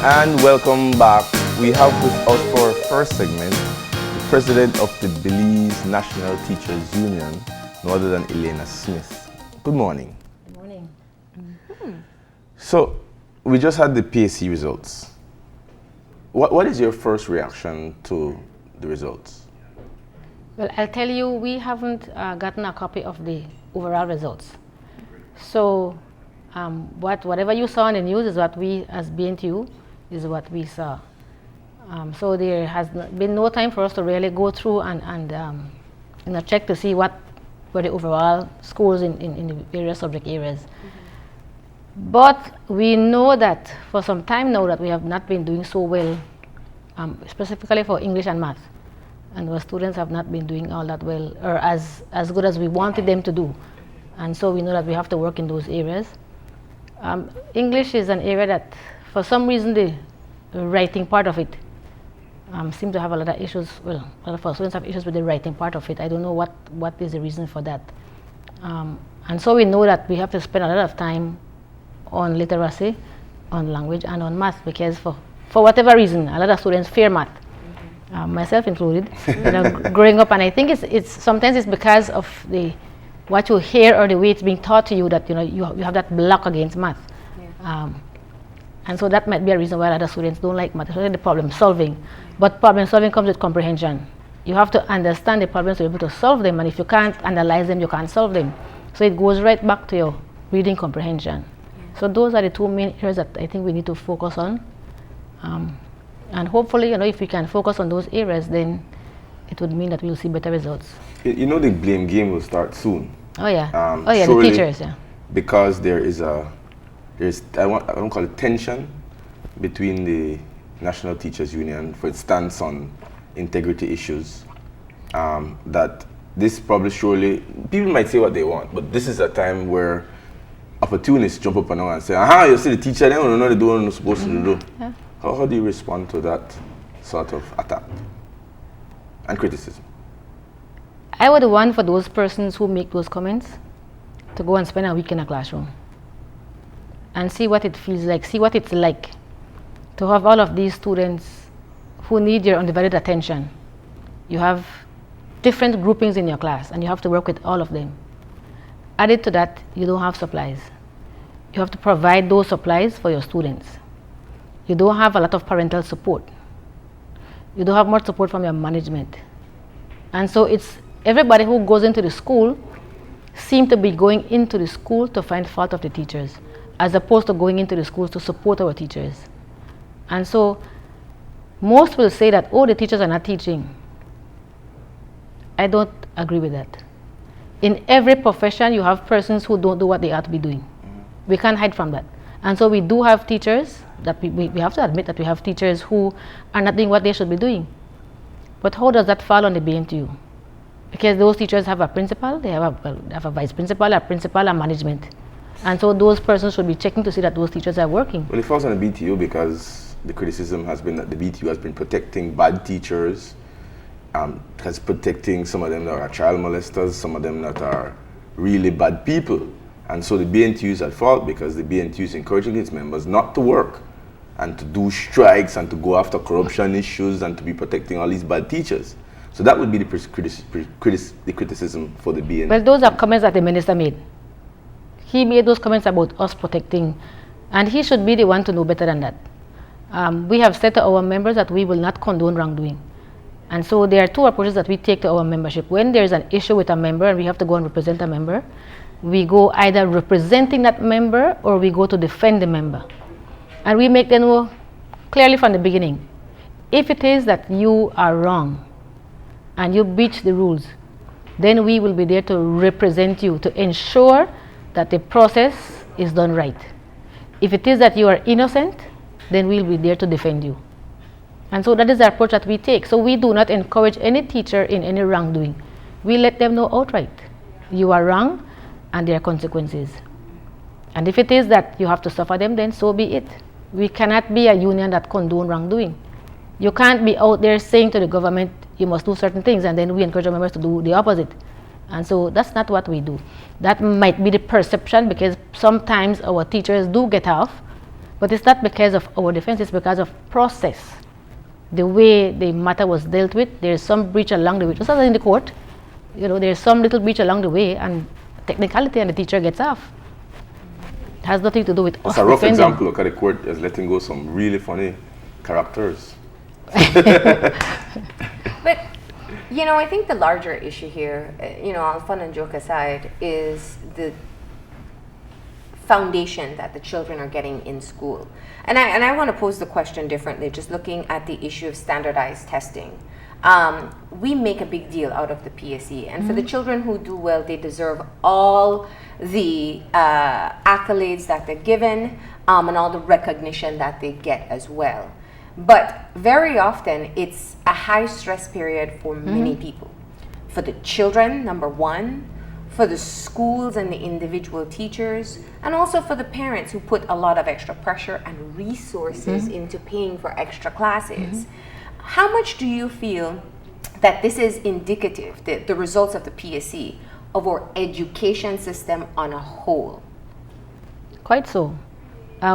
And welcome back. We have with us for our first segment the president of the Belize National Teachers Union, no other than Elena Smith. Good morning. Good morning. So, we just had the PSE results. What is your first reaction to the results? Well, I'll tell you, we haven't gotten a copy of the overall results. So, whatever you saw in the news is what we, as BNTU, is what we saw. So there has been no time for us to really go through and check to see what were the overall scores in the various subject areas. But we know that for some time now that we have not been doing so well, specifically for English and math. And our students have not been doing all that well, or as good as we wanted them to do. And so we know that we have to work in those areas. English is an area that, for some reason, the writing part of it seems to have a lot of issues. Well, a lot of our students have issues with the writing part of it. I don't know what is the reason for that. And so we know that we have to spend a lot of time on literacy, on language, and on math, because for whatever reason, a lot of students fear math, myself included. Growing up, and I think it's sometimes it's because of what you hear or the way it's being taught to you that you have that block against math. Yeah. And so that might be a reason why other students don't like math, especially the problem solving. But problem solving comes with comprehension. You have to understand the problems to be able to solve them, and if you can't analyze them, you can't solve them. So it goes right back to your reading comprehension. Yeah. So those are the two main areas that I think we need to focus on. And hopefully, if we can focus on those areas, then it would mean that we'll see better results. The blame game will start soon. Oh yeah. The teachers, yeah. Because there's I don't call it tension between the National Teachers Union for its stance on integrity issues. That this probably surely, people might say what they want, but this is a time where opportunists jump up and say, aha, you see the teacher, they don't know they do what they're supposed to do. Yeah. How do you respond to that sort of attack and criticism? I would want for those persons who make those comments to go and spend a week in a classroom and see what it feels like, see what it's like to have all of these students who need your undivided attention. You have different groupings in your class and you have to work with all of them. Added to that, you don't have supplies. You have to provide those supplies for your students. You don't have a lot of parental support. You don't have much support from your management. And so it's everybody who goes into the school seem to be going into the school to find fault of the teachers, as opposed to going into the schools to support our teachers. And so most will say that, oh, the teachers are not teaching. I don't agree with that. In every profession, you have persons who don't do what they ought to be doing. We can't hide from that. And so we do have teachers, that we have to admit that we have teachers who are not doing what they should be doing. But how does that fall on the BNTU? Because those teachers have a principal, they have a vice principal, a principal, and management. And so those persons should be checking to see that those teachers are working. Well, it falls on the BTU because the criticism has been that the BTU has been protecting bad teachers, has protecting some of them that are child molesters, some of them that are really bad people. And so the BNTU is at fault because the BNTU is encouraging its members not to work and to do strikes and to go after corruption issues and to be protecting all these bad teachers. So that would be the criticism for the BNTU. Well, those are comments that the minister made. He made those comments about us protecting, and he should be the one to know better than that. We have said to our members that we will not condone wrongdoing. And so there are two approaches that we take to our membership. When there is an issue with a member and we have to go and represent a member, we go either representing that member or we go to defend the member. And we make them know clearly from the beginning, if it is that you are wrong and you breach the rules, then we will be there to represent you, to ensure that the process is done right. If it is that you are innocent, then we'll be there to defend you. And so that is the approach that we take. So we do not encourage any teacher in any wrongdoing. We let them know outright, you are wrong and there are consequences. And if it is that you have to suffer them, then so be it. We cannot be a union that condone wrongdoing. You can't be out there saying to the government, you must do certain things, and then we encourage our members to do the opposite. And so that's not what we do. That might be the perception, because sometimes our teachers do get off But it's not because of our defense, it's because of process. The way the matter was dealt with, there's some breach along the way. Just as in the court, there's some little breach along the way and technicality and the teacher gets off. It has nothing to do with us. It's a rough example. Look at the court as letting go some really funny characters. But, I think the larger issue here, all fun and joke aside, is the foundation that the children are getting in school. And I want to pose the question differently, just looking at the issue of standardized testing. We make a big deal out of the PSE, and for the children who do well, they deserve all the accolades that they're given and all the recognition that they get as well. But very often, it's a high stress period for many people. For the children, number one, for the schools and the individual teachers, and also for the parents who put a lot of extra pressure and resources into paying for extra classes. How much do you feel that this is indicative, the results of the PSE, of our education system on a whole? Quite so.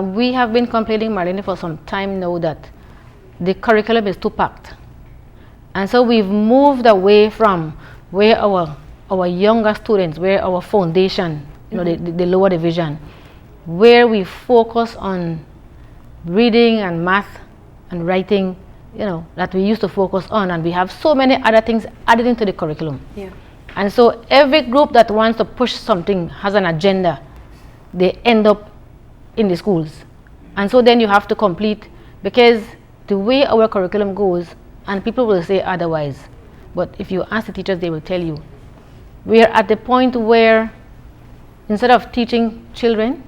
We have been complaining, Marlene, for some time now that the curriculum is too packed. And so we've moved away from where our younger students, where our foundation, the lower division, where we focus on reading and math and writing, that we used to focus on, and we have so many other things added into the curriculum. Yeah. And so every group that wants to push something has an agenda. They end up in the schools. And so then you have to complete, because the way our curriculum goes, and people will say otherwise, but if you ask the teachers, they will tell you, we are at the point where instead of teaching children,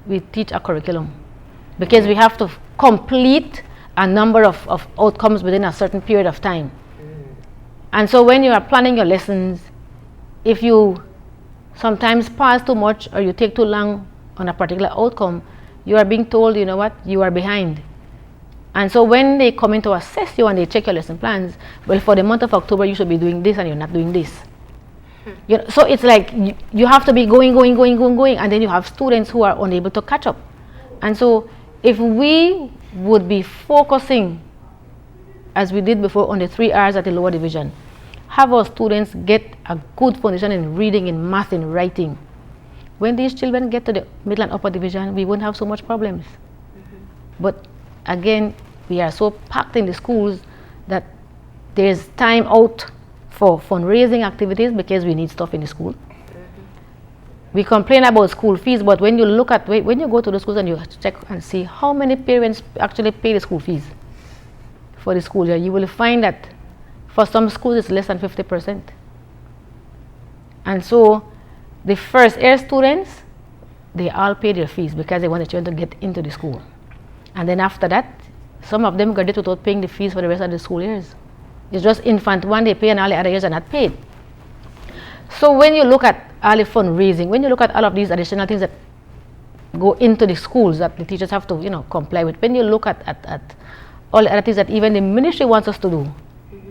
we teach a curriculum, because we have to complete a number of outcomes within a certain period of time. And so when you are planning your lessons, if you sometimes pass too much or you take too long on a particular outcome, you are being told, you are behind. And so when they come in to assess you and they check your lesson plans, well, for the month of October, you should be doing this and you're not doing this. So it's like you have to be going, and then you have students who are unable to catch up. And so if we would be focusing, as we did before, on the 3 R's at the lower division, have our students get a good foundation in reading, in math, in writing. When these children get to the middle and upper division, we won't have so much problems. But again, we are so packed in the schools that there's time out for fundraising activities because we need stuff in the school. We complain about school fees, but when you go to the schools and you check and see how many parents actually pay the school fees for the school year, you will find that for some schools it's less than 50%. And so the first year students, they all pay their fees because they want the children to get into the school. And then after that, some of them graduate without paying the fees for the rest of the school years. It's just infant one they pay and all the other years are not paid. So when you look at all the fundraising, when you look at all of these additional things that go into the schools that the teachers have to comply with, when you look at all the other things that even the ministry wants us to do,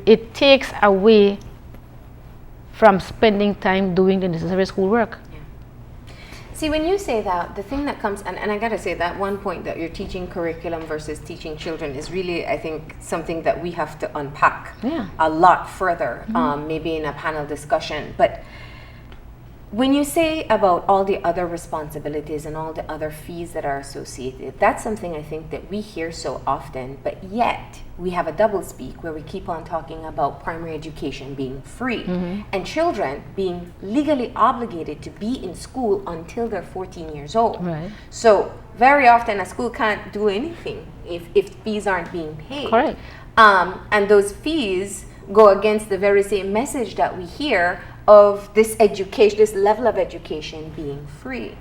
it takes away from spending time doing the necessary schoolwork. See, when you say that, the thing that comes, and I gotta say that one point that you're teaching curriculum versus teaching children is really, I think, something that we have to unpack a lot further, maybe in a panel discussion. But when you say about all the other responsibilities and all the other fees that are associated, that's something I think that we hear so often, but yet we have a doublespeak where we keep on talking about primary education being free and children being legally obligated to be in school until they're 14 years old. Right. So very often a school can't do anything if fees aren't being paid. Correct. And those fees go against the very same message that we hear of this education, this level of education being free.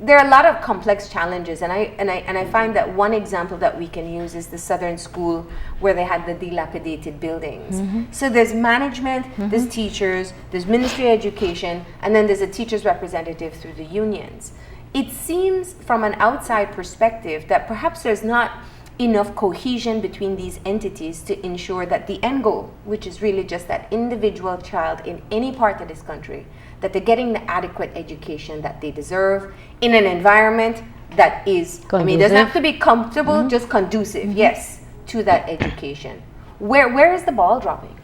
There are a lot of complex challenges, and I find that one example that we can use is the Southern School where they had the dilapidated buildings. So there's management, there's teachers, there's Ministry of Education, and then there's a teacher's representative through the unions. It seems from an outside perspective that perhaps there's not enough cohesion between these entities to ensure that the end goal, which is really just that individual child in any part of this country, that they're getting the adequate education that they deserve in an environment that is, I mean, it doesn't have to be comfortable, just conducive, Mm-hmm. yes, to that education. Where is the ball dropping?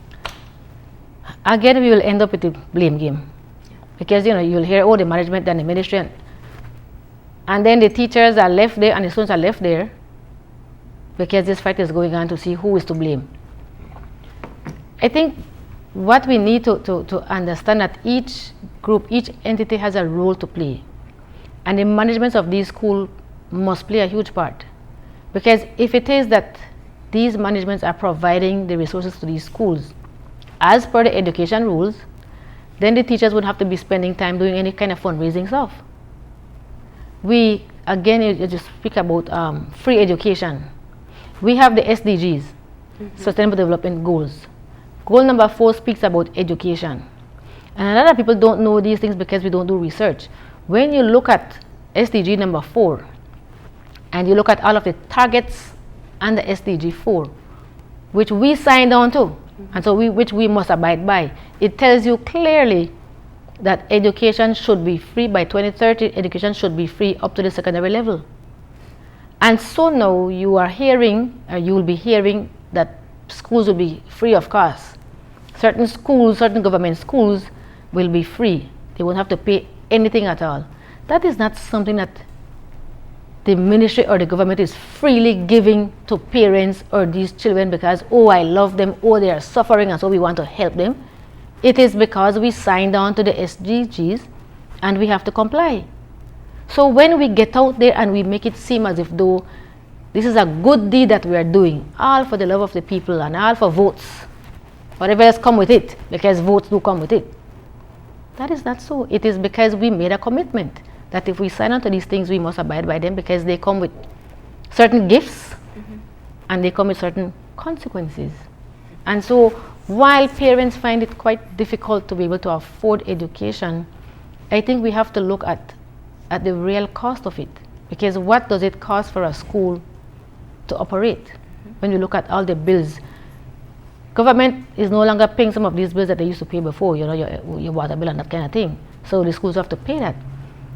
Again, we will end up with the blame game. Because, you'll hear, the management and the ministry. And then the teachers are left there and the students are left there because this fight is going on to see who is to blame. I think what we need to understand that each group, each entity has a role to play. And the management of these schools must play a huge part. Because if it is that these managements are providing the resources to these schools, as per the education rules, then the teachers would have to be spending time doing any kind of fundraising stuff. We, again, you just speak about free education. We have the SDGs, Sustainable Development Goals. Goal number 4 speaks about education. And a lot of people don't know these things because we don't do research. When you look at SDG number 4, and you look at all of the targets under SDG 4, which we signed on to, and so which we must abide by, it tells you clearly that education should be free by 2030. Education should be free up to the secondary level. And so now you are hearing, or you will be hearing, that schools will be free of cost. Certain schools, certain government schools will be free. They won't have to pay anything at all. That is not something that the ministry or the government is freely giving to parents or these children because, I love them, they are suffering and so we want to help them. It is because we signed on to the SDGs and we have to comply. So when we get out there and we make it seem as if though this is a good deed that we are doing, all for the love of the people and all for votes, whatever else come with it, because votes do come with it. That is not so. It is because we made a commitment that if we sign on to these things, we must abide by them because they come with certain gifts and they come with certain consequences. And so while parents find it quite difficult to be able to afford education, I think we have to look at the real cost of it. Because what does it cost for a school to operate? When you look at all the bills, government is no longer paying some of these bills that they used to pay before, your water bill and that kind of thing. So the schools have to pay that.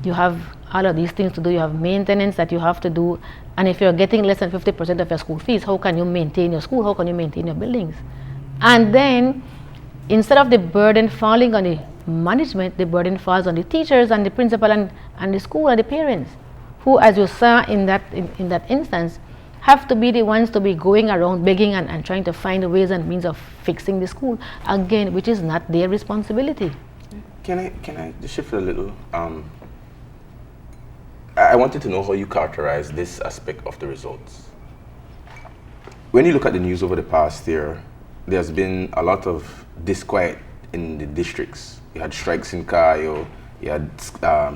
You have all of these things to do. You have maintenance that you have to do. And if you're getting less than 50% of your school fees, how can you maintain your school? How can you maintain your buildings? And then, instead of the burden falling on the management, the burden falls on the teachers and the principal and the school and the parents, who, as you saw in that instance, have to be the ones to be going around begging and trying to find ways and means of fixing the school, again, which is not their responsibility. Can I just shift a little? I wanted to know how you characterize this aspect of the results. When you look at the news over the past year, there's been a lot of disquiet in the districts. You had strikes in Cayo, you had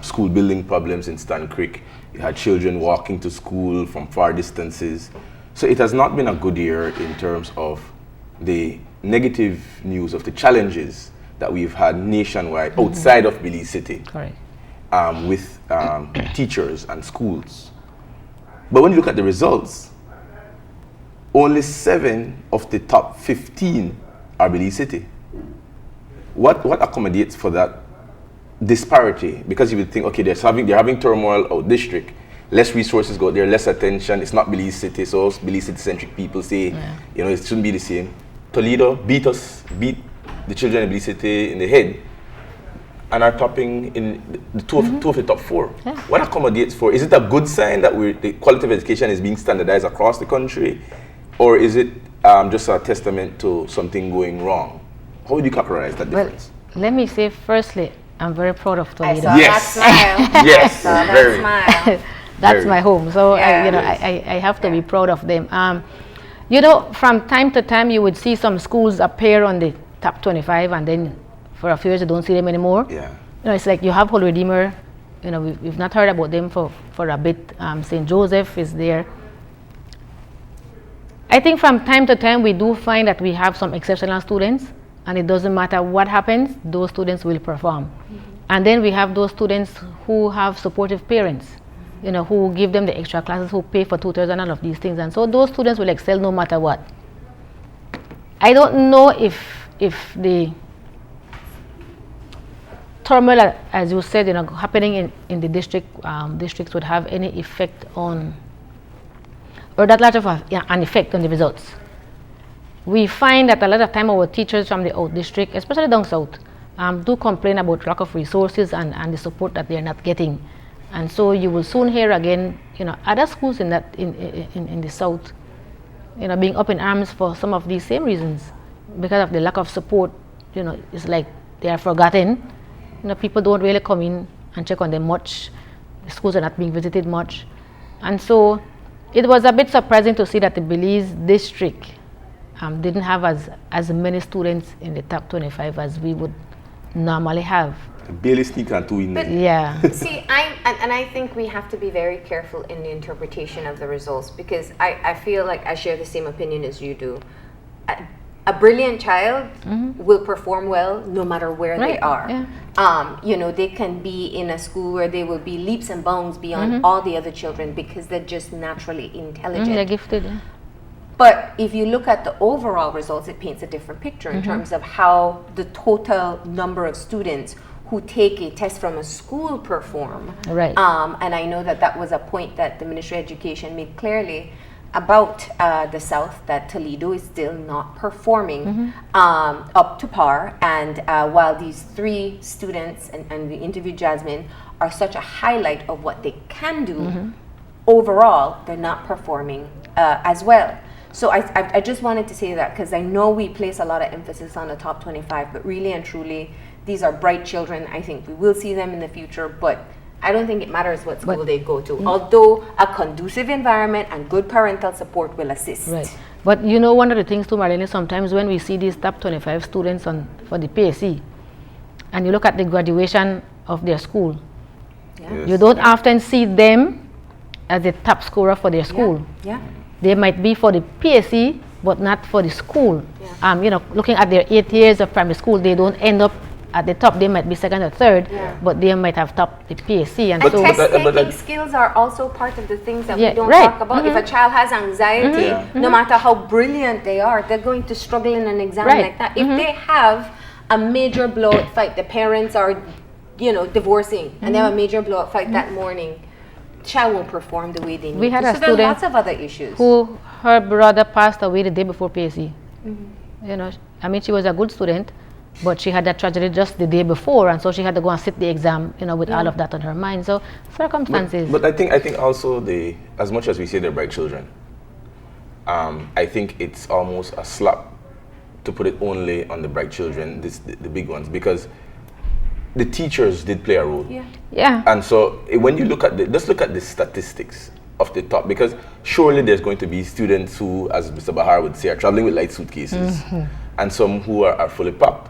school building problems in Stan Creek, you had children walking to school from far distances. So it has not been a good year in terms of the negative news of the challenges that we've had nationwide outside of Belize City. Correct. With teachers and schools. But when you look at the results, only 7 of the top 15 are Belize City. What accommodates for that disparity? Because you would think, okay, they're having turmoil out district, less resources go there, less attention, it's not Belize City, so Belize City-centric people say, it shouldn't be the same. Toledo beat the children in Belize City in the head, and are topping in the two of the top 4. Yeah. What accommodates for? Is it a good sign that the quality of education is being standardized across the country, or is it just a testament to something going wrong? How would you characterize that difference? Well, let me say firstly, I'm very proud of Toledo. I saw that smile. Yes, I saw very. that smile. That's my home, so Yeah. I have to be proud of them. From time to time you would see some schools appear on the top 25 and then for a few years you don't see them anymore. Yeah. It's like you have Holy Redeemer, we've not heard about them for a bit. St. Joseph is there. I think from time to time we do find that we have some exceptional students, and it doesn't matter what happens, those students will perform. And then we have those students who have supportive parents, who give them the extra classes, who pay for tutors and all of these things. And so those students will excel no matter what. I don't know if the turmoil, as you said, happening in the districts would have any effect on, or that lot of an effect on the results. We find that a lot of time our teachers from the out district, especially down south, do complain about lack of resources and the support that they're not getting. And so you will soon hear again, other schools in the south, being up in arms for some of these same reasons, because of the lack of support. It's like they are forgotten. People don't really come in and check on them much. The schools are not being visited much. And so it was a bit surprising to see that the Belize district didn't have as many students in the top 25 as we would normally have. Barely sneak and two in there. Yeah. See, I think we have to be very careful in the interpretation of the results, because I feel like I share the same opinion as you do. A brilliant child will perform well no matter where they are. Yeah. They can be in a school where they will be leaps and bounds beyond all the other children because they're just naturally intelligent. They're gifted. Yeah. But if you look at the overall results, it paints a different picture in terms of how the total number of students who take a test from a school perform. Right. And I know that was a point that the Ministry of Education made clearly about the South, that Toledo is still not performing up to par. And while these 3 students, and we interviewed Jasmine, are such a highlight of what they can do, overall, they're not performing as well. So I just wanted to say that, because I know we place a lot of emphasis on the top 25, but really and truly, these are bright children. I think we will see them in the future, but I don't think it matters what school they go to, although a conducive environment and good parental support will assist. Right. But one of the things too, Marlene, sometimes when we see these top 25 students for the PSE, and you look at the graduation of their school, you don't often see them as the top scorer for their school. Yeah. They might be for the PSE, but not for the school. Yeah. Looking at their 8 years of primary school, they don't end up at the top. They might be second or third, but they might have topped the PSE. And so test-taking skills are also part of the things that we don't talk about. If a child has anxiety, no matter how brilliant they are, they're going to struggle in an exam like that. If they have a major blowout fight, the parents are, divorcing, and they have a major blowout fight that morning, child won't perform the way they need we had to. A so student there are lots of other issues. Who her brother passed away the day before PSE. She was a good student, but she had that tragedy just the day before, and so she had to go and sit the exam, with all of that on her mind. So circumstances. But I think also as much as we say they're bright children, I think it's almost a slap to put it only on the bright children, the big ones, because the teachers did play a role. Yeah. And so when you look at just look at the statistics of the top, because surely there's going to be students who, as Mr. Bahar would say, are traveling with light suitcases, and some who are fully packed.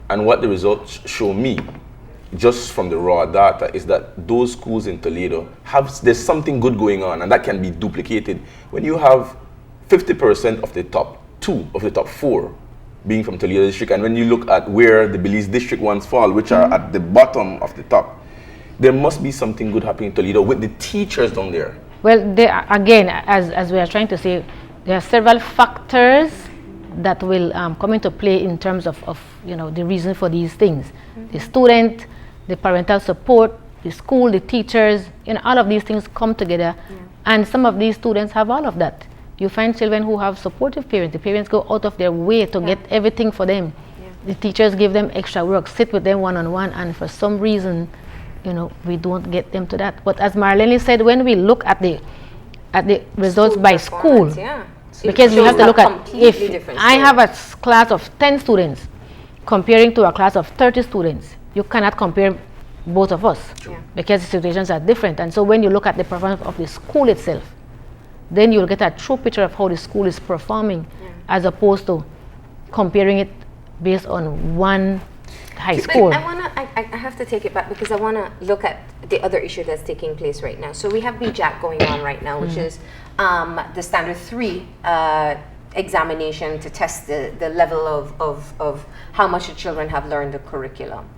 And what the results show me, just from the raw data, is that those schools in Toledo there's something good going on, and that can be duplicated when you have 50% of the top 2 of the top 4 being from Toledo district, and when you look at where the Belize district ones fall, which are at the bottom of the top, there must be something good happening in Toledo with the teachers down there. Well, again, as we are trying to say, there are several factors that will come into play in terms of the reason for these things. The student, the parental support, the school, the teachers, all of these things come together, and some of these students have all of that. You find children who have supportive parents. The parents go out of their way to get everything for them. The teachers give them extra work, sit with them one-on-one, and for some reason, we don't get them to that. But as Marlene said, when we look at the results by school, because we have to look at, if I have a class of 10 students comparing to a class of 30 students, you cannot compare both of us because the situations are different. And so when you look at the performance of the school itself, then you'll get a true picture of how the school is performing, as opposed to comparing it based on one high score. I have to take it back, because I want to look at the other issue that's taking place right now. So we have BJAC going on right now, which is the standard 3 examination to test the level of how much the children have learned the curriculum.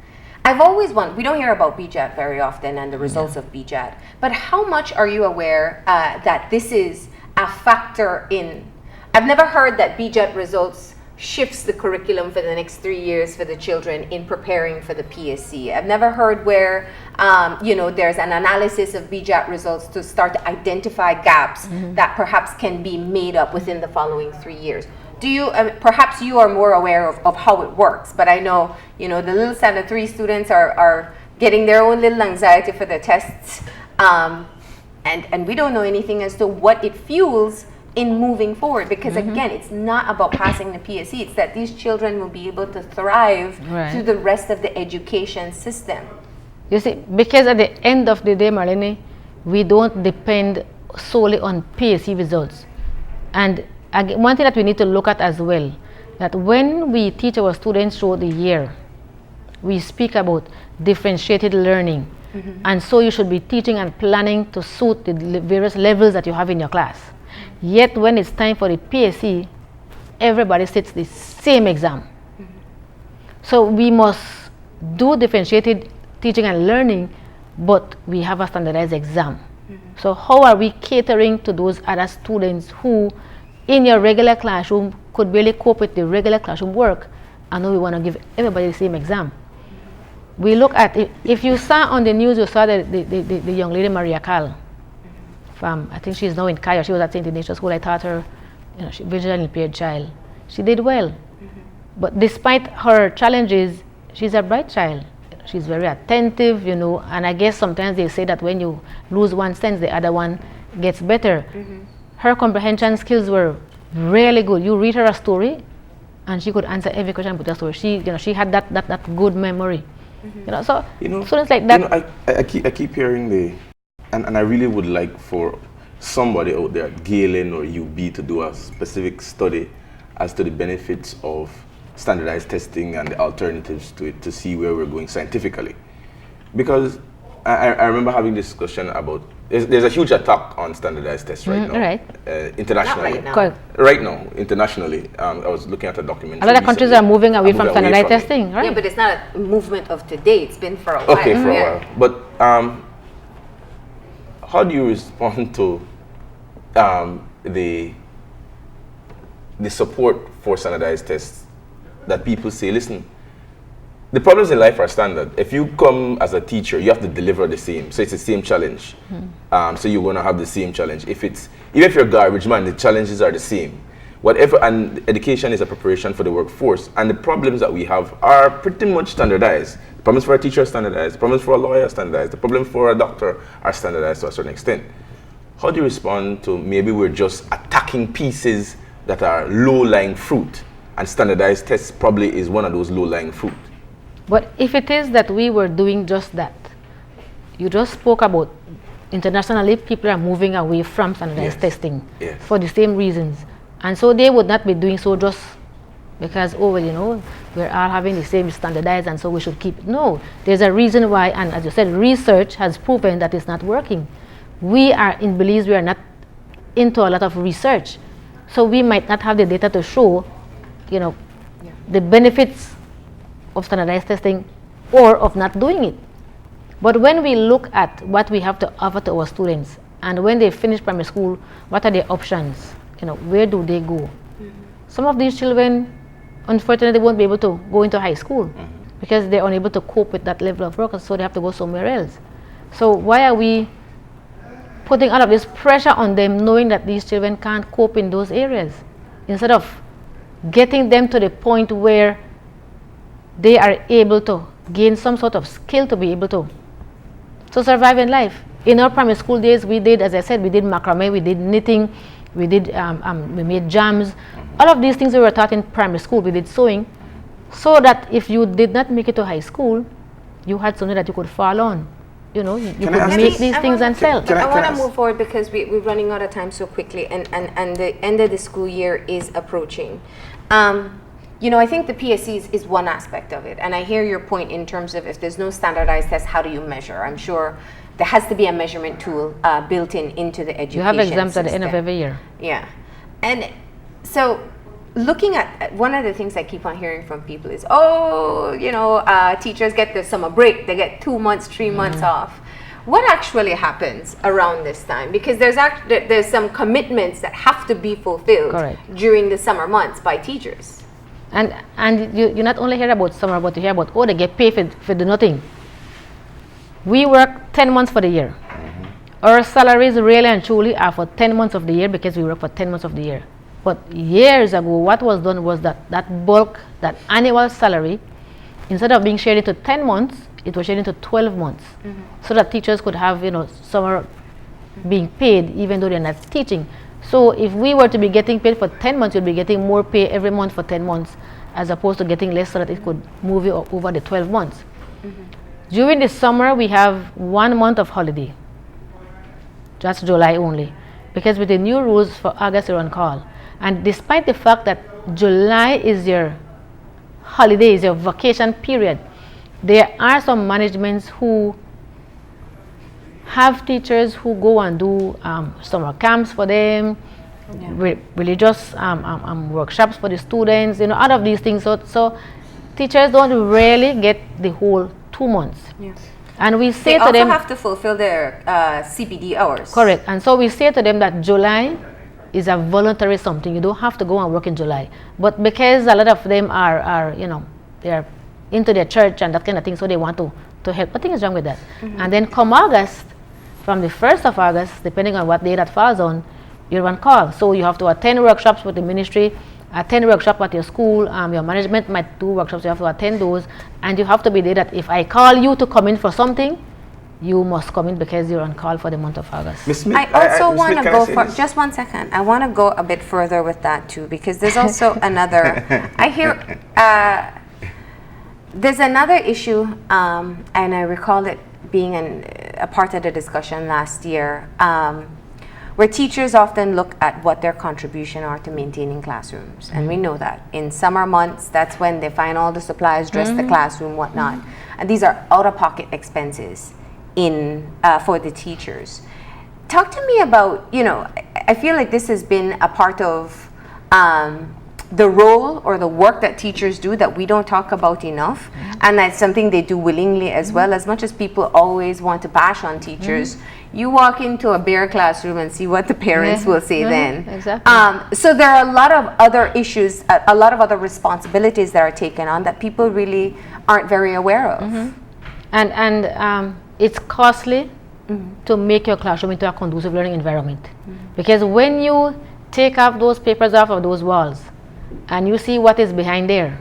I've always wondered, we don't hear about BJAT very often and the results of BJAT, but how much are you aware that this is a factor in, I've never heard that BJAT results shifts the curriculum for the next 3 years for the children in preparing for the PSE. I've never heard where, there's an analysis of BJAT results to start to identify gaps that perhaps can be made up within the following 3 years. Do you, perhaps you are more aware of how it works, but I know, the little Standard 3 students are getting their own little anxiety for the tests, and we don't know anything as to what it fuels in moving forward, because again, it's not about passing the PSE, it's that these children will be able to thrive through the rest of the education system. You see, because at the end of the day, Marlene, we don't depend solely on PSE results. And again, one thing that we need to look at as well, that when we teach our students throughout the year, we speak about differentiated learning. And so you should be teaching and planning to suit the various levels that you have in your class. Yet when it's time for the PSE, everybody sits the same exam. So we must do differentiated teaching and learning, but we have a standardized exam. So how are we catering to those other students who in your regular classroom could barely cope with the regular classroom work, and now we want to give everybody the same exam? We look at it. If you saw on the news, you saw the young lady Maria Cal. I think she's now in Kaya. She was at St. Ignatius School. I taught her, she visually impaired child. She did well. But despite her challenges, she's a bright child. She's very attentive, and I guess sometimes they say that when you lose one sense, the other one gets better. Her comprehension skills were really good. You read her a story, and she could answer every question with a story. She had that good memory. So students like that. I keep hearing and I really would like for somebody out there at Galen or UB to do a specific study as to the benefits of standardized testing and the alternatives to it, to see where we're going scientifically. Because I remember having this discussion about, there's a huge attack on standardized tests right now. Internationally. Not right now. Right now, internationally. I was looking at a documentary. A lot of countries are moving away from standardized testing, right? Yeah, but it's not a movement of today. It's been for a while. Okay, for a while. But how do you respond to the support for standardized tests that people say, listen, the problems in life are standard. If you come as a teacher, you have to deliver the same. So it's the same challenge. So you're going to have the same challenge. Even if you're a garbage man, the challenges are the same. Whatever, and education is a preparation for the workforce. And the problems that we have are pretty much standardized. The problems for a teacher are standardized. The problems for a lawyer are standardized. The problems for a doctor are standardized to a certain extent. How do you respond to maybe we're just attacking pieces that are low-lying fruit, and standardized tests probably is one of those low-lying fruit? But if it is that we were doing just that, you just spoke about internationally people are moving away from standardized testing for the same reasons. And so they would not be doing so just because, we're all having the same standardized and so we should keep it. No, there's a reason why, and as you said, research has proven that it's not working. We are in Belize, we are not into a lot of research. So we might not have the data to show, the benefits of standardized testing or of not doing it. But when we look at what we have to offer to our students, and when they finish primary school, what are their options? Where do they go? Some of these children, unfortunately, won't be able to go into high school because they're unable to cope with that level of work, so they have to go somewhere else. So why are we putting all of this pressure on them, knowing that these children can't cope in those areas, instead of getting them to the point where they are able to gain some sort of skill to be able to survive in life? In our primary school days, we did, as I said, we did macrame, we did knitting, we made jams. All of these things we were taught in primary school. We did sewing, so that if you did not make it to high school, you had something that you could fall on. You could make these things and sell. I want to move forward because we're running out of time so quickly, and the end of the school year is approaching. I think the PSEs is one aspect of it, and I hear your point in terms of if there's no standardized test, how do you measure? I'm sure there has to be a measurement tool built into the education. You have exams at the end of every year. Yeah, and so looking at one of the things I keep on hearing from people is, teachers get the summer break, they get 2 months, 3 months off. What actually happens around this time? Because there's some commitments that have to be fulfilled during the summer months by teachers. And you not only hear about summer, but you hear about, oh, they get paid for the nothing. We work 10 months for the year. Our salaries really and truly are for 10 months of the year because we work for 10 months of the year. But years ago, what was done was that bulk, that annual salary, instead of being shared into 10 months, it was shared into 12 months. So that teachers could have, summer being paid even though they're not teaching. So if we were to be getting paid for 10 months, you'd be getting more pay every month for 10 months as opposed to getting less so that it could move you over the 12 months. During the summer, we have 1 month of holiday. Just July only. Because with the new rules for August, you're on call. And despite the fact that July is your holiday, is your vacation period, there are some managements who have teachers who go and do summer camps for them, religious workshops for the students, all of these things. So teachers don't really get the whole 2 months. Yes. And we say to them, they also have to fulfill their CPD hours. Correct. And so we say to them that July is a voluntary something. You don't have to go and work in July. But because a lot of them are they're into their church and that kind of thing, so they want to help. Nothing is wrong with that. And then come August, from the 1st of August, depending on what day that falls on, you're on call. So you have to attend workshops with the ministry, attend workshop at your school, your management might do workshops, you have to attend those, and you have to be there that if I call you to come in for something, you must come in because you're on call for the month of August. Ms. Smith, I also want to go for, just 1 second, I want to go a bit further with that too, because there's also another, I hear, there's another issue, and I recall it being a part of the discussion last year, where teachers often look at what their contribution are to maintaining classrooms. And we know that. In summer months, that's when they find all the supplies, dress the classroom, whatnot. And these are out-of-pocket expenses for the teachers. Talk to me about, I feel like this has been a part of the role or the work that teachers do that we don't talk about enough. And that's something they do willingly as well. As much as people always want to bash on teachers, you walk into a bare classroom and see what the parents will say then. Exactly. So there are a lot of other issues, a lot of other responsibilities that are taken on that people really aren't very aware of. And it's costly to make your classroom into a conducive learning environment. Because when you take off those papers off of those walls and you see what is behind there,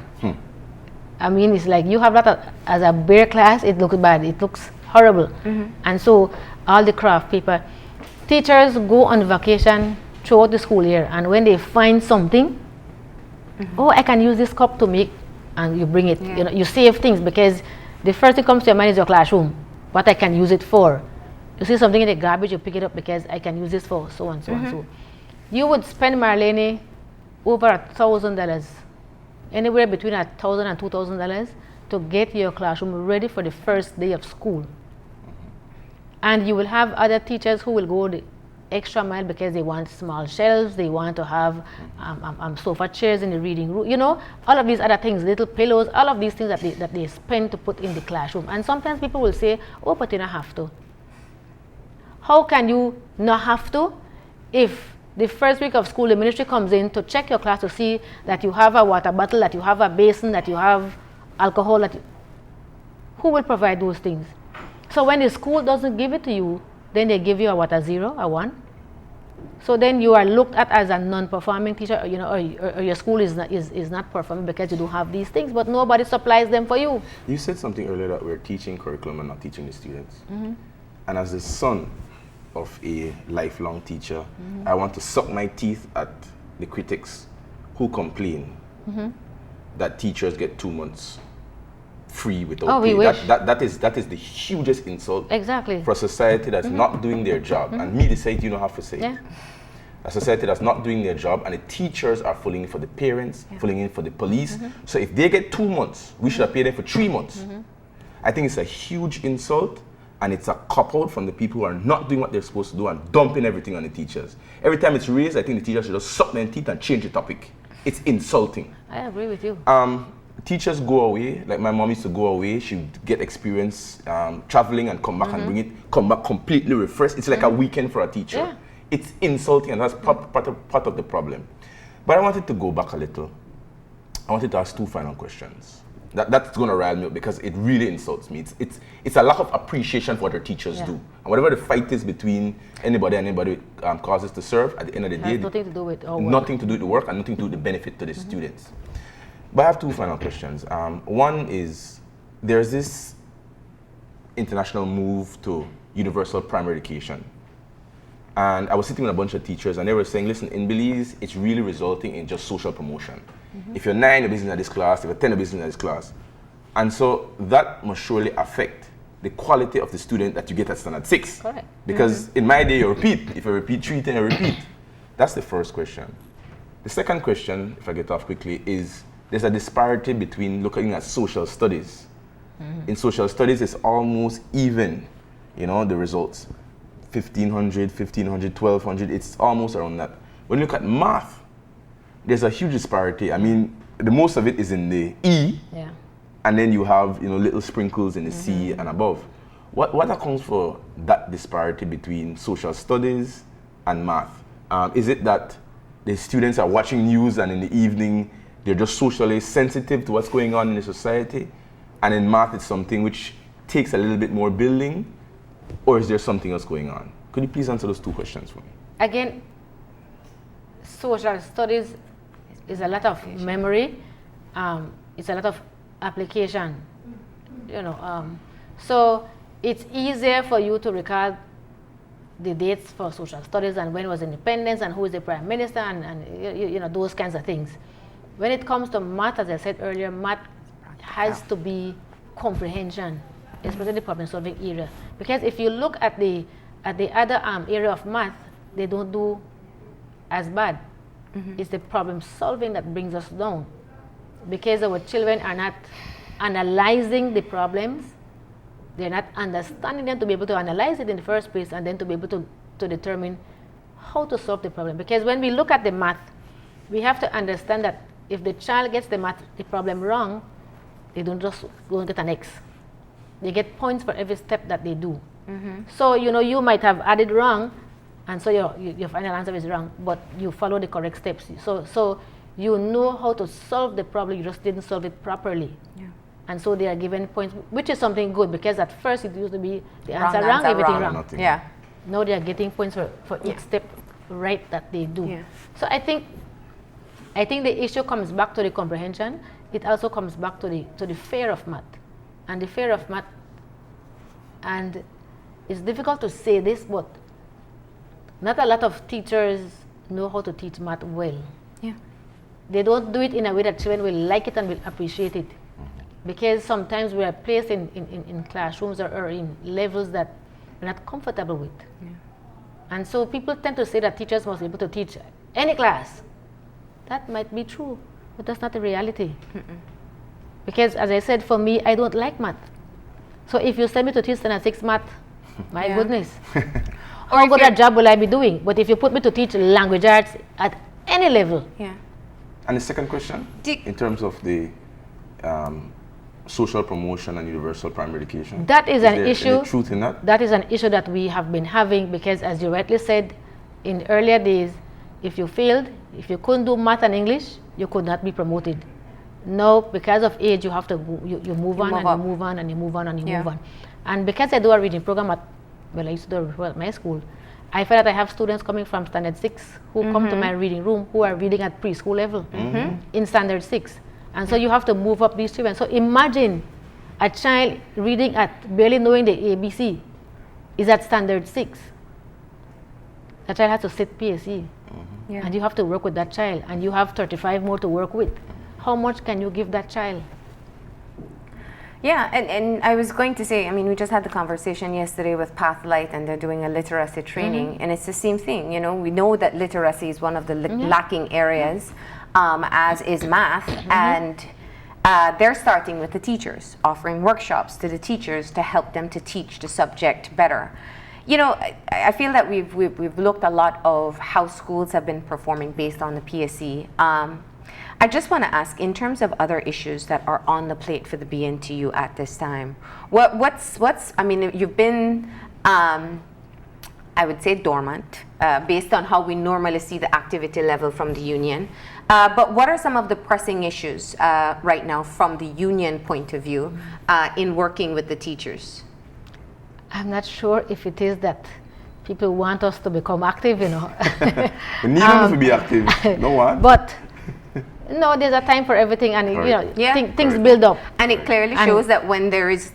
I mean, it's like you have that as a bare class, it looks bad, it looks horrible. And so all the craft paper, teachers go on vacation throughout the school year, and when they find something, oh, I can use this cup to make, and you bring it, you save things, because the first thing comes to your mind is your classroom, what I can use it for. You see something in the garbage, you pick it up because I can use this for so and so and so. You would spend, Marlene, over $1,000, anywhere between $1,000 and $2,000 to get your classroom ready for the first day of school. And you will have other teachers who will go the extra mile because they want small shelves, they want to have sofa chairs in the reading room, all of these other things, little pillows, all of these things that they spend to put in the classroom. And sometimes people will say, oh, but you don't have to. How can you not have to if the first week of school the ministry comes in to check your class to see that you have a water bottle, that you have a basin, that you have alcohol, who will provide those things? So when the school doesn't give it to you, then they give you a 0, a 1. So then you are looked at as a non-performing teacher, or your school is not performing because you don't have these things, but nobody supplies them for you. You said something earlier that we're teaching curriculum and not teaching the students. And as the son of a lifelong teacher, I want to suck my teeth at the critics who complain that teachers get 2 months free without pay. That is the hugest insult for a society that's not doing their job. And me, the society, you don't have to say it. A society that's not doing their job, and the teachers are filling in for the parents, filling in for the police. So if they get 2 months, we should have paid them for 3 months. I think it's a huge insult, and it's a cop-out from the people who are not doing what they're supposed to do and dumping everything on the teachers. Every time it's raised, I think the teachers should just suck their teeth and change the topic. It's insulting. I agree with you. Teachers go away, like my mom used to go away, she'd get experience traveling and come back and come back completely refreshed. It's like a weekend for a teacher. It's insulting, and that's part of the problem. But I wanted to go back a little. I wanted to ask two final questions. That's going to rile me up because it really insults me. It's a lack of appreciation for what our teachers do. And whatever the fight is between anybody and anybody causes to serve, at the end of the day, has nothing to do with our work. Nothing to do with the work and nothing to do with the benefit to the students. But I have two final questions. One is, there's this international move to universal primary education. And I was sitting with a bunch of teachers and they were saying, listen, in Belize, it's really resulting in just social promotion. If you're 9, you're busy in this class. If you're 10, you're busy in this class. And so that must surely affect the quality of the student that you get at standard 6. Correct. Because in my day, you repeat. If you repeat 3, then you repeat. That's the first question. The second question, if I get off quickly, is there's a disparity between looking at social studies. In social studies, it's almost even, you know, the results. 1,500, 1,1200, it's almost around that. When you look at math, there's a huge disparity. I mean, the most of it is in the E, and then you have, you know, little sprinkles in the C and above. What accounts for that disparity between social studies and math? Is it that the students are watching news and in the evening they're just socially sensitive to what's going on in the society, and in math it's something which takes a little bit more building, or is there something else going on? Could you please answer those two questions for me? Again, social studies is a lot of memory, it's a lot of application, you know. So it's easier for you to recall the dates for social studies and when was independence and who is the prime minister and you know, those kinds of things. When it comes to math, as I said earlier, math has to be comprehension, especially the problem solving area. Because if you look at the other area of math, they don't do as bad. It's the problem solving that brings us down, because our children are not analyzing the problems, they're not understanding them to be able to analyze it in the first place and then to be able to determine how to solve the problem. Because when we look at the math, we have to understand that if the child gets the problem wrong, they don't just go and get an X. They get points for every step that they do. So, you know, you might have added wrong, and so your final answer is wrong, but you follow the correct steps. So you know how to solve the problem, you just didn't solve it properly. And so they are given points, which is something good, because at first it used to be the answer wrong, everything wrong. Now they are getting points for each step right that they do. So I think the issue comes back to the comprehension. It also comes back to the fear of math. And the fear of math, and it's difficult to say this, but not a lot of teachers know how to teach math well. They don't do it in a way that children will like it and will appreciate it. Because sometimes we are placed in classrooms or in levels that we're not comfortable with. And so people tend to say that teachers must be able to teach any class. That might be true, but that's not the reality. Because as I said, for me, I don't like math. So if you send me to teach standard 6 math, my goodness, how good a job will I be doing? But if you put me to teach language arts at any level. And the second question, in terms of the social promotion and universal primary education, that is an issue. Any truth in that? That is an issue that we have been having, because as you rightly said, in earlier days, if you failed, if you couldn't do math and English, you could not be promoted. Now, because of age, you have to you move on and you move on and you move on and you move on. And because I do a reading program I used to do at my school, I find that I have students coming from standard 6 who come to my reading room who are reading at preschool level in standard 6. And so you have to move up these children. So imagine a child reading at barely knowing the ABC is at standard 6. That child has to sit PSE. And you have to work with that child, and you have 35 more to work with. How much can you give that child? And I was going to say, I mean, we just had the conversation yesterday with Pathlight, and they're doing a literacy training, and it's the same thing. You know, we know that literacy is one of the lacking areas, as is math, and they're starting with the teachers, offering workshops to the teachers to help them to teach the subject better. You know, I feel that we've looked a lot of how schools have been performing based on the PSE. I just want to ask, in terms of other issues that are on the plate for the BNTU at this time, what's I mean, you've been, I would say, dormant, based on how we normally see the activity level from the union. But what are some of the pressing issues right now from the union point of view in working with the teachers? I'm not sure if it is that people want us to become active, We need them to be active. No one. But no, there's a time for everything, and things build up. And it clearly shows that when there is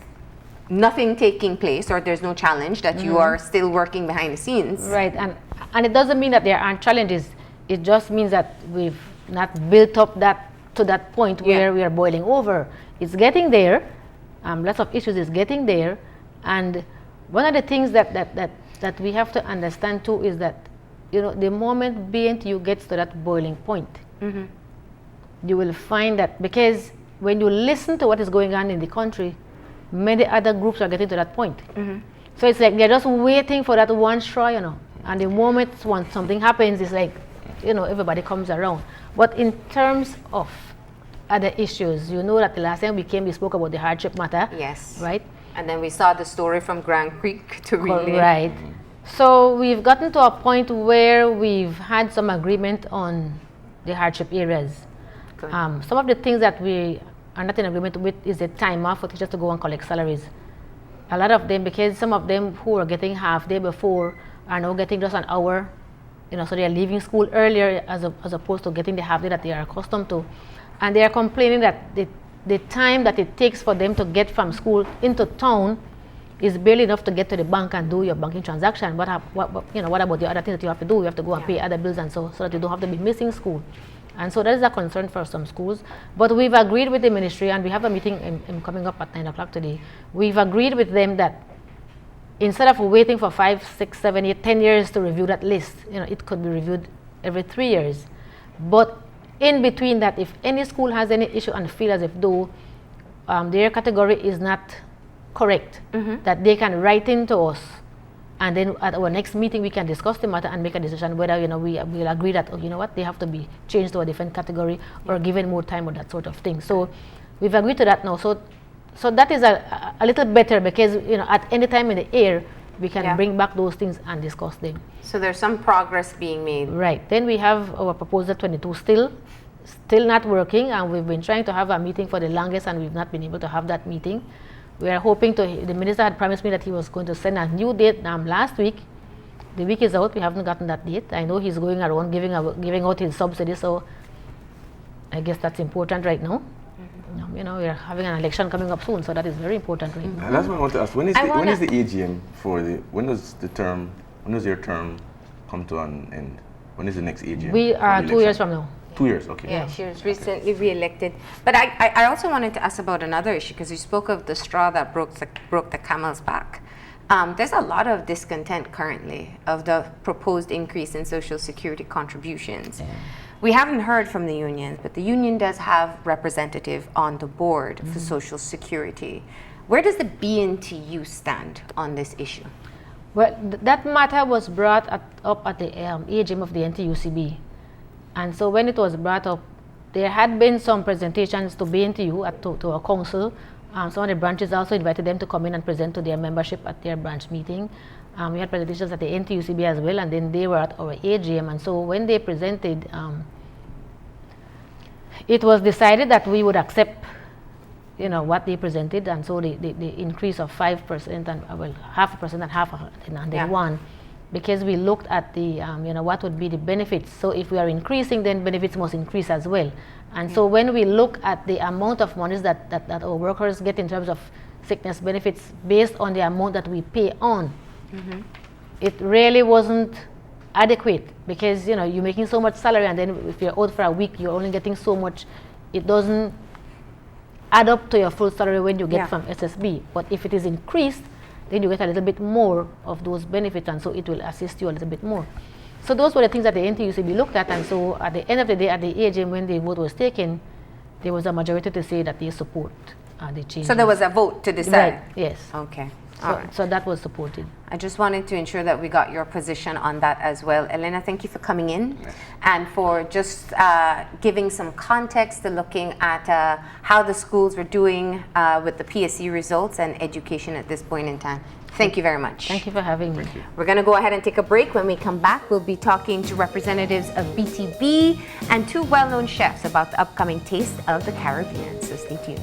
nothing taking place or there's no challenge, that you are still working behind the scenes. Right, and it doesn't mean that there aren't challenges. It just means that we've not built up that to that point where we are boiling over. It's getting there. Lots of issues is getting there, and one of the things that we have to understand too is that the moment BNTU gets to that boiling point, you will find that, because when you listen to what is going on in the country, many other groups are getting to that point. So it's like they're just waiting for that one straw, and the moment something happens, it's like everybody comes around. But in terms of other issues, that the last time we spoke about the hardship matter. Yes. Right? And then we saw the story from Grand Creek to really... Right. So we've gotten to a point where we've had some agreement on the hardship areas. Some of the things that we are not in agreement with is the time off for teachers to go and collect salaries. A lot of them, because some of them who were getting half day before are now getting just an hour, so they are leaving school earlier as opposed to getting the half day that they are accustomed to. And they are complaining that the time that it takes for them to get from school into town is barely enough to get to the bank and do your banking transaction. What about the other things that you have to do? You have to go and pay other bills and so that you don't have to be missing school. And so that is a concern for some schools. But we've agreed with the ministry, and we have a meeting coming up at 9 o'clock today. We've agreed with them that instead of waiting for 5, 6, 7, 8, 10 years to review that list, it could be reviewed every 3 years. But in between that, if any school has any issue and feel as if though their category is not correct, that they can write into us, and then at our next meeting we can discuss the matter and make a decision whether we'll agree that they have to be changed to a different category or given more time or that sort of thing. So we've agreed to that now. So that is a little better, because at any time in the year we can bring back those things and discuss them. So there's some progress being made. Right. Then we have our proposal 22 still not working, and we've been trying to have a meeting for the longest, and we've not been able to have that meeting. We are hoping the minister had promised me that he was going to send a new date last week. The week is out, we haven't gotten that date. I know he's going around giving out his subsidies, so I guess that's important right now. We're having an election coming up soon, so that is very important right now. That's what I want to ask. When is the AGM when does your term come to an end? When is the next AGM? We are 2 years from now. 2 years, okay. Yeah, she was recently re-elected. But I also wanted to ask about another issue, because you spoke of the straw that broke the camel's back. There's a lot of discontent currently of the proposed increase in Social Security contributions. Yeah. We haven't heard from the unions, but the union does have representative on the board for Social Security. Where does the BNTU stand on this issue? Well, that matter was brought up at the AGM of the NTUCB. And so when it was brought up, there had been some presentations to BNTU, to our council. Some of the branches also invited them to come in and present to their membership at their branch meeting. We had presentations at the NTUCB as well, and then they were at our AGM. And so when they presented, it was decided that we would accept what they presented, and so the increase of 5% and 0.5% and half, and then 1%. Because we looked at the, what would be the benefits. So if we are increasing, then benefits must increase as well. And so when we look at the amount of monies that our workers get in terms of sickness benefits based on the amount that we pay on, it really wasn't adequate, because you're making so much salary, and then if you're out for a week, you're only getting so much. It doesn't add up to your full salary when you get from SSB. But if it is increased, then you get a little bit more of those benefits, and so it will assist you a little bit more. So those were the things that the NTUCB looked at, and so at the end of the day, at the AGM, when the vote was taken, there was a majority to say that they support the change. So there was a vote to decide? Right, yes. Okay. So that was supported. I just wanted to ensure that we got your position on that as well. Elena, thank you for coming in and for just giving some context to looking at how the schools were doing with the PSE results and education at this point in time. Thank you very much. Thank you for having me. We're going to go ahead and take a break. When we come back, we'll be talking to representatives of BTB and two well-known chefs about the upcoming Taste of the Caribbean. So stay tuned.